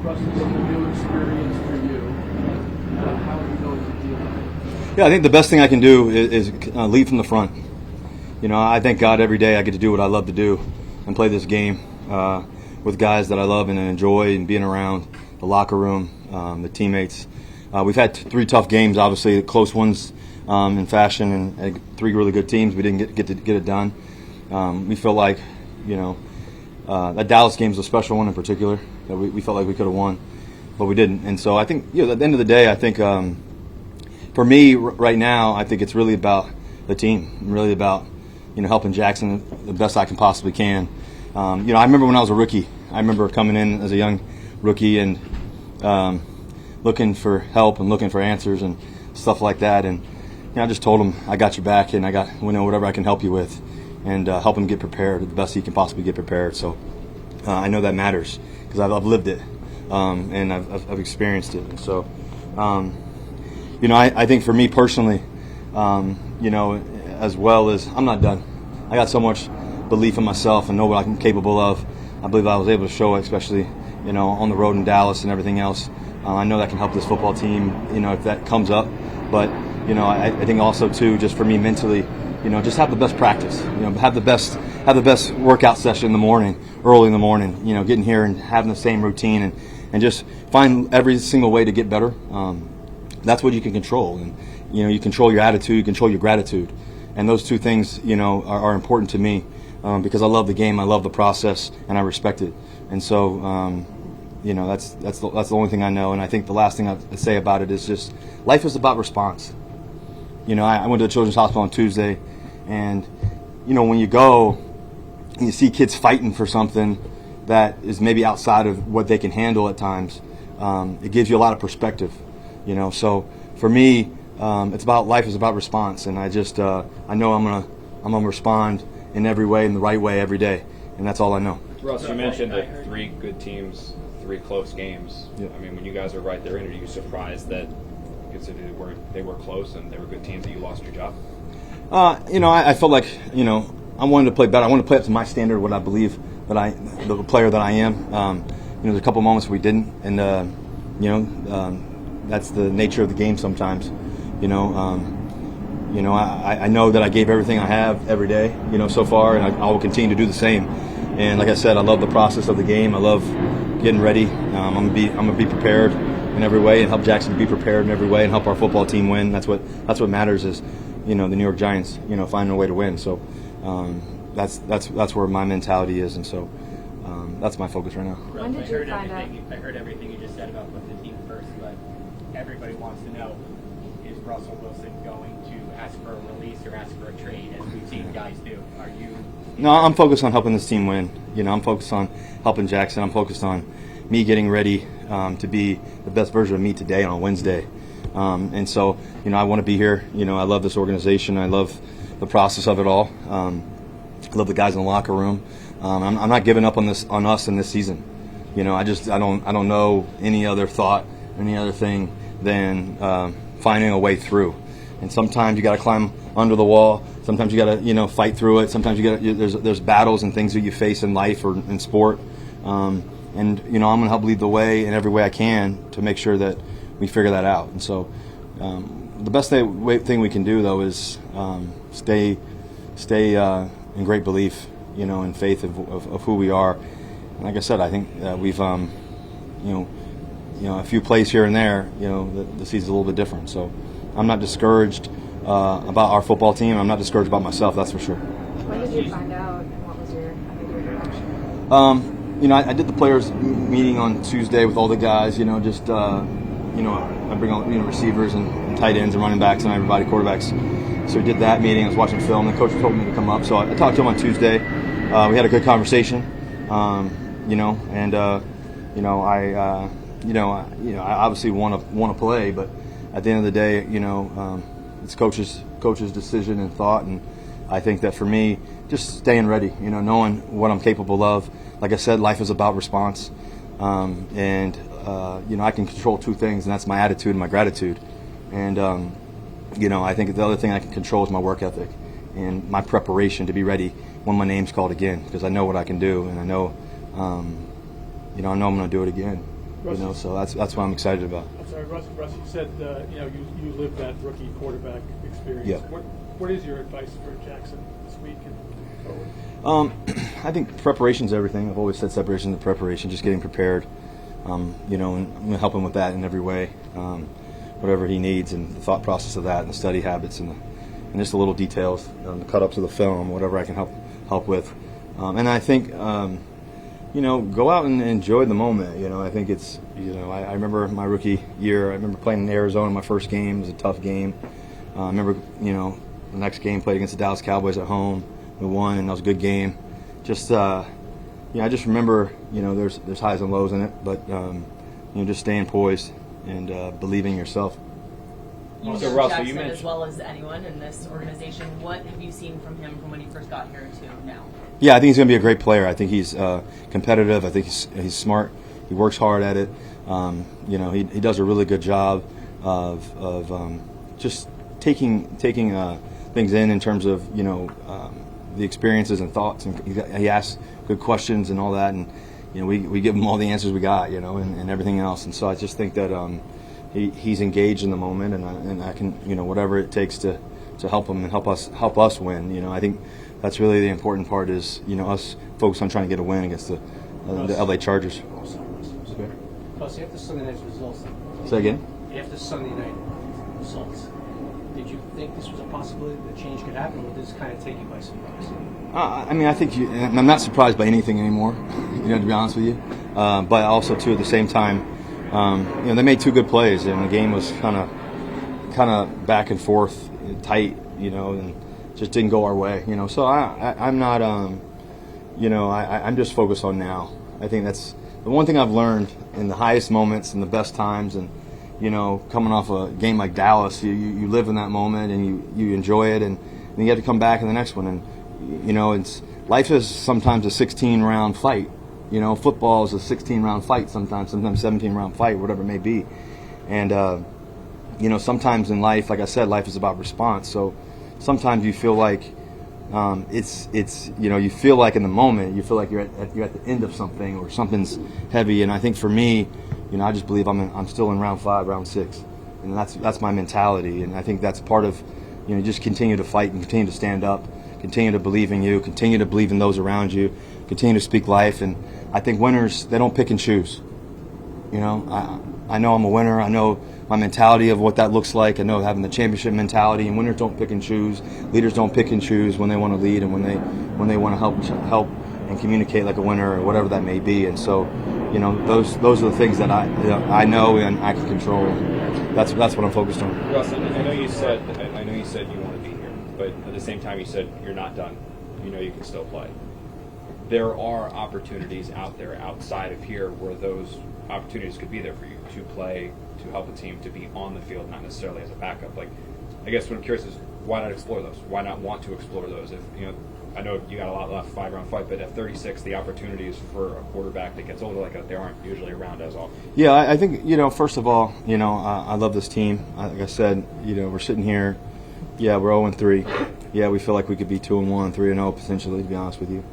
Russ, this is a new experience for you. How are you going to deal with it? Yeah, I think the best thing I can do is lead from the front. You know, I thank God every day I get to do what I love to do and play this game with guys that I love and enjoy, and being around the locker room, the teammates. We've had 3 tough games, obviously close ones in fashion, and 3 really good teams. We didn't get it done. We feel like, you know, that Dallas game is a special one in particular that we felt like we could have won, but we didn't. And so I think, you know, at the end of the day, I think for me right now, I think it's really about the team, really about, you know, helping Jaxson the best I can possibly can. You know, I remember when I was a rookie. I remember coming in as a young rookie and looking for help and looking for answers and stuff like that. And you know, I just told him, I got your back, and I got, you know, whatever I can help you with, and help him get prepared the best he can possibly get prepared. So I know that matters because I've lived it and I've experienced it. So you know, I think for me personally, you know, as well as I'm not done. I got so much belief in myself and know what I'm capable of. I believe I was able to show it, especially, you know, on the road in Dallas and everything else. I know that can help this football team, you know, if that comes up. But, you know, I think also too, just for me mentally, you know, just have the best practice. You know, have the best workout session in the morning, early in the morning. You know, getting here and having the same routine and just find every single way to get better. That's what you can control. And, you know, you control your attitude, you control your gratitude. And those 2 things, you know, are important to me because I love the game, I love the process, and I respect it. And so, you know, that's the only thing I know. And I think the last thing I'd say about it is just life is about response. You know, I went to the Children's Hospital on Tuesday, and, you know, when you go and you see kids fighting for something that is maybe outside of what they can handle at times, it gives you a lot of perspective. You know, so for me, it's about life is about response, and I just I know I'm gonna respond in every way, in the right way, every day, and that's all I know. Russ, you mentioned the 3 good teams, 3 close games. Yeah. I mean, when you guys were right there in it, are you surprised that, considering they were close and they were good teams, that you lost your job? You know, I felt like, you know, I wanted to play better. I wanted to play up to my standard, what I believe that the player that I am. You know, there's a couple moments we didn't, and you know, that's the nature of the game sometimes. You know, I know that I gave everything I have every day, you know, so far, and I will continue to do the same. And like I said, I love the process of the game. I love getting ready. I'm gonna be prepared in every way, and help Jaxson be prepared in every way, and help our football team win. That's what matters. Is, you know, the New York Giants, you know, finding a way to win. So that's where my mentality is, and so that's my focus right now. When did you find out? I heard everything you just said about putting the team first, but everybody wants to know: is Russell Wilson going to ask for a release or ask for a trade, as we've seen guys do? Are you? No, I'm focused on helping this team win. You know, I'm focused on helping Jaxson. I'm focused on me getting ready to be the best version of me today on Wednesday. And so, you know, I want to be here. You know, I love this organization. I love the process of it all. I love the guys in the locker room. I'm not giving up on us in this season. You know, I don't know any other thought, any other thing than finding a way through. And sometimes you got to climb under the wall. Sometimes you got to, you know, fight through it. Sometimes there's battles and things that you face in life or in sport. And you know, I'm going to help lead the way in every way I can to make sure that we figure that out. And so, the best thing we can do though is stay in great belief, you know, and faith of who we are. And like I said, I think that we've, you know, a few plays here and there, you know, the season's a little bit different. So I'm not discouraged about our football team. I'm not discouraged about myself, that's for sure. When did you find out, and what was your reaction? You know, I did the players meeting on Tuesday with all the guys. You know, just you know, I bring on, you know, receivers and tight ends and running backs and everybody, quarterbacks. So we did that meeting. I was watching film. The coach told me to come up, so I talked to him on Tuesday. We had a good conversation. You know, and you know, I obviously want to play, but at the end of the day, you know, it's coach's decision and thought, and I think that for me, just staying ready, you know, knowing what I'm capable of. Like I said, life is about response, and you know, I can control 2 things, and that's my attitude and my gratitude. And you know, I think the other thing I can control is my work ethic and my preparation to be ready when my name's called again, because I know what I can do, and I know, you know, I'm going to do it again. So that's what I'm excited about. I'm sorry, Russ, you said you lived that rookie quarterback experience. Yeah. What is your advice for Jaxson this week and forward? I think preparation's everything. I've always said separation is preparation, just getting prepared. And I'm going to help him with that in every way, whatever he needs, and the thought process of that, and the study habits, and just the little details, the cut-ups of the film, whatever I can help with. And I think, go out and enjoy the moment. I think it's, I remember my rookie year. I remember playing in Arizona, my first game. It was a tough game. I remember, the next game played against the Dallas Cowboys at home. We won, and that was a good game. Just, I just remember, there's highs and lows in it, but, just staying poised and believing in yourself. You So, know Russell, Jaxson you mentioned- as well as anyone in this organization. What have you seen from him from when he first got here to now? Yeah, I think he's going to be a great player. I think he's competitive. I think he's smart. He works hard at it. He does a really good job of just taking things in terms of the experiences and thoughts, and he asks good questions and all that, and we give him all the answers we got, and everything else. And so I just think that he's engaged in the moment, and I can whatever it takes to help him and help us win. I think that's really the important part is us focus on trying to get a win against the LA Chargers. Plus, after Sunday night's results, Say again? after Sunday night results, did you think this was a possibility that change could happen, or did this kind of take you by surprise? I think I'm not surprised by anything anymore, to be honest with you. But also, too, at the same time, they made two good plays, and the game was kind of back and forth, tight, and just didn't go our way, So I'm not, I'm just focused on now. I think that's the one thing I've learned in the highest moments and the best times, and coming off a game like Dallas, you live in that moment and you enjoy it, and you have to come back in the next one. And life is sometimes a 16-round fight. Football is a 16-round fight sometimes 17-round fight, whatever it may be. And sometimes in life, like I said, life is about response. So sometimes you feel like you feel like in the moment you feel like you're at the end of something, or something's heavy. And I think for me, I just believe I'm still in round 5, round 6, and that's my mentality. And I think that's part of just continue to fight and continue to stand up, continue to believe in you, continue to believe in those around you, continue to speak life. And I think winners, they don't pick and choose. I know I'm a winner. I know my mentality of what that looks like. I know having the championship mentality, and winners don't pick and choose. Leaders don't pick and choose when they want to lead and when they want to help and communicate like a winner, or whatever that may be. And so, those are the things that I know and I can control. That's what I'm focused on. Russ, I know you said you want to be here, but at the same time you said you're not done. You can still play. There are opportunities out there outside of here where those opportunities could be there for you to play, to help a team, to be on the field, not necessarily as a backup. Like, I guess what I'm curious is, why not explore those? Why not want to explore those? If I know you got a lot left, 5-round fight, but at 36, the opportunities for a quarterback that gets older like that, they aren't usually around as often. Yeah, I think first of all, I love this team. Like I said, we're sitting here. Yeah, we're 0-3. Yeah, we feel like we could be 2-1, 3-0 potentially. To be honest with you,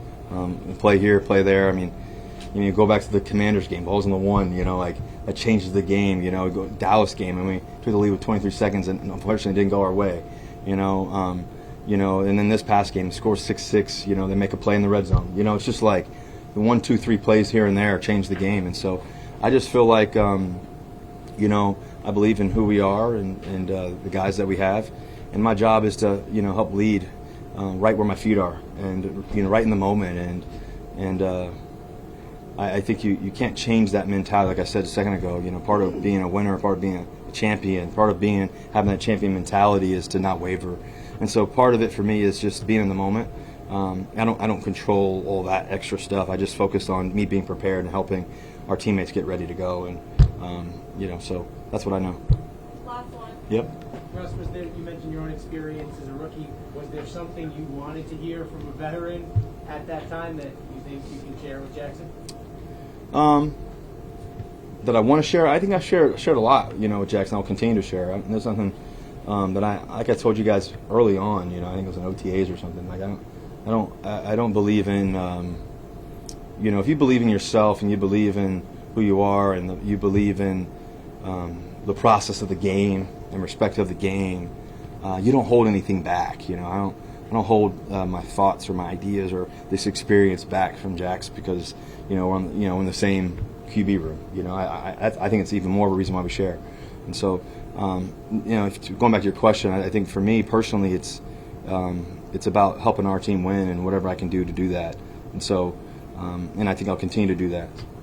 play here, play there. I mean, you go back to the Commanders game, balls on the 1. Like that changes the game. Go Dallas game, and we took the lead with 23 seconds, and unfortunately it didn't go our way. And then this past game, score 6-6. They make a play in the red zone. It's just like the 1, 2, 3 plays here and there change the game. And so I just feel like, I believe in who we are and the guys that we have. And my job is to, help lead right where my feet are and, right in the moment. And I think you can't change that mentality, like I said a second ago. Part of being a winner, part of being a champion, part of having that champion mentality is to not waver. And so part of it for me is just being in the moment. I don't control all that extra stuff. I just focus on me being prepared and helping our teammates get ready to go. And so that's what I know. Last one. Yep. Russ, you mentioned your own experience as a rookie. Was there something you wanted to hear from a veteran at that time that you think you can share with Jaxson? That I want to share. I think I shared a lot, with Jaxson. I'll continue to share. There's something that like I told you guys early on. I think it was in OTAs or something. Like I don't believe in. If you believe in yourself and you believe in who you are and you believe in the process of the game and respect of the game, you don't hold anything back. You know, I don't hold my thoughts or my ideas or this experience back from Jax because we're in the same QB room. You know, I think it's even more of a reason why we share. And so, going back to your question, I think for me personally, it's about helping our team win and whatever I can do to do that. And so, and I think I'll continue to do that.